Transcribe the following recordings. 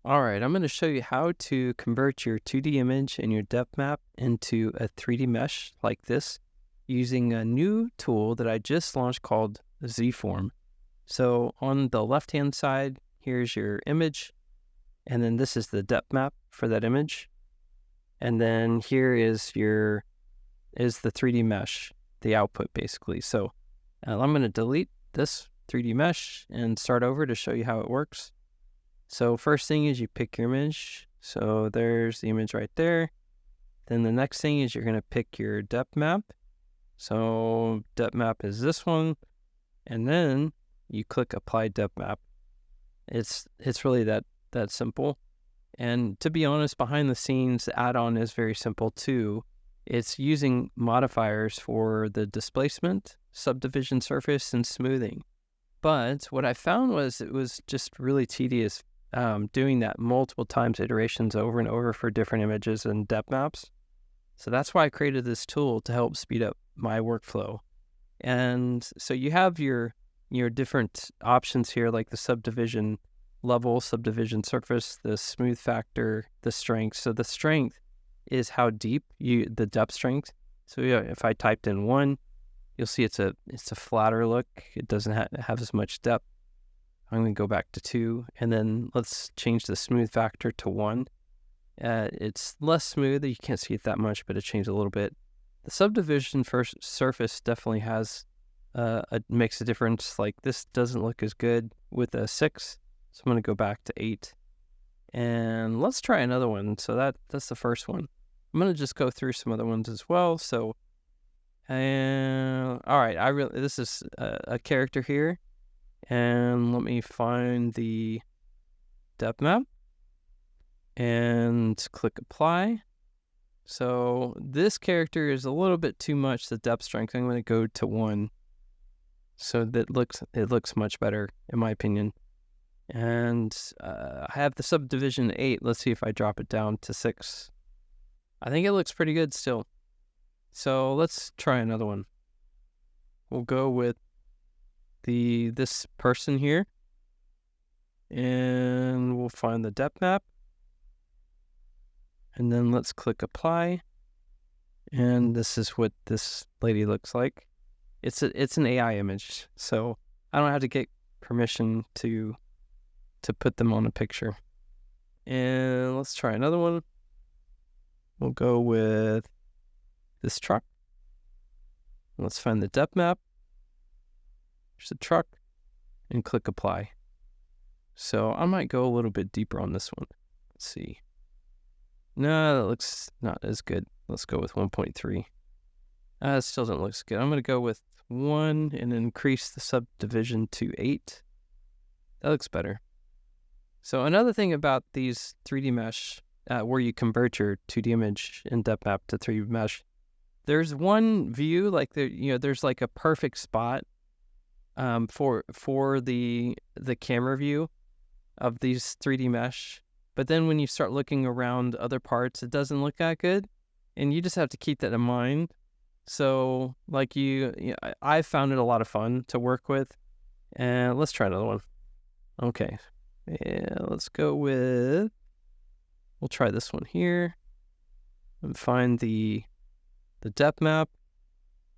All right, I'm going to show you how to convert your 2D image and your depth map into a 3D mesh like this using a new tool that I just launched called zForm. So on the left-hand side, here's your image, and then this is the depth map for that image. And then here is the 3D mesh, the output basically. So I'm going to delete this 3D mesh and start over to show you how it works. So first thing is you pick your image. So there's the image right there. Then the next thing is you're going to pick your depth map. So depth map is this one. And then you click apply depth map. It's really that simple. And to be honest, behind the scenes, the add-on is very simple too. It's using modifiers for the displacement, subdivision surface, and smoothing. But what I found was it was just really tedious doing that multiple times, iterations over and over for different images and depth maps. So that's why I created this tool to help speed up my workflow. And so you have your different options here, like the subdivision level, subdivision surface, the smooth factor, the strength. So the strength is how deep the depth strength. So yeah, if I typed in 1, you'll see it's a flatter look. It doesn't have as much depth. I'm going to go back to 2, and then let's change the smooth factor to 1. It's less smooth. You can't see it that much, but it changed a little bit. The subdivision surface definitely makes a difference. Like this doesn't look as good with a 6, so I'm going to go back to 8. And let's try another one. So that's the first one. I'm going to just go through some other ones as well. So, all right, this is a character here. And let me find the depth map and click apply. So this character is a little bit too much, the depth strength. I'm going to go to 1. So it looks much better in my opinion. And I have the subdivision 8. Let's see if I drop it down to 6. I think it looks pretty good still. So let's try another one. We'll go with this person here, and we'll find the depth map, and then let's click apply, and this is what this lady looks like. It's an AI image, so I don't have to get permission to put them on a picture. And let's try another one. We'll go with this truck. Let's find the depth map. There's a truck, and click apply. So I might go a little bit deeper on this one. Let's see. No, that looks not as good. Let's go with 1.3. It still doesn't look good. I'm going to go with 1 and increase the subdivision to 8. That looks better. So another thing about these 3D mesh, where you convert your 2D image and depth map to 3D mesh, there's one view, like there's like a perfect spot for the camera view of these 3D mesh. But then when you start looking around other parts, it doesn't look that good. And you just have to keep that in mind. So like I found it a lot of fun to work with. And let's try another one. Okay. Yeah, let's go with, we'll try this one here. And find the depth map.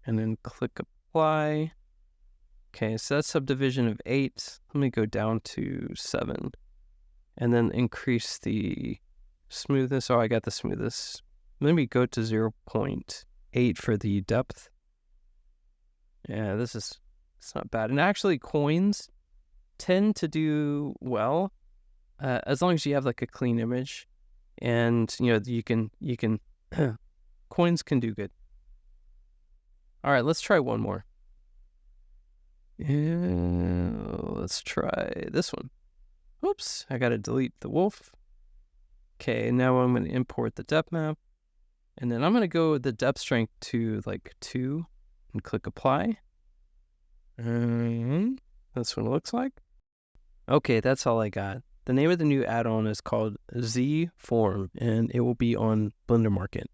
And then click apply. Okay, so that's subdivision of 8. Let me go down to 7. And then increase the smoothness. Oh, I got the smoothest. Let me go to 0.8 for the depth. Yeah, it's not bad. And actually, coins tend to do well as long as you have like a clean image. And, you can coins can do good. All right, let's try one more. Let's try this one. Oops, I gotta delete the wolf. Okay, now I'm gonna import the depth map. And then I'm gonna go with the depth strength to like 2 and click apply. And that's what it looks like. Okay, that's all I got. The name of the new add-on is called zForm, and it will be on Blender Market.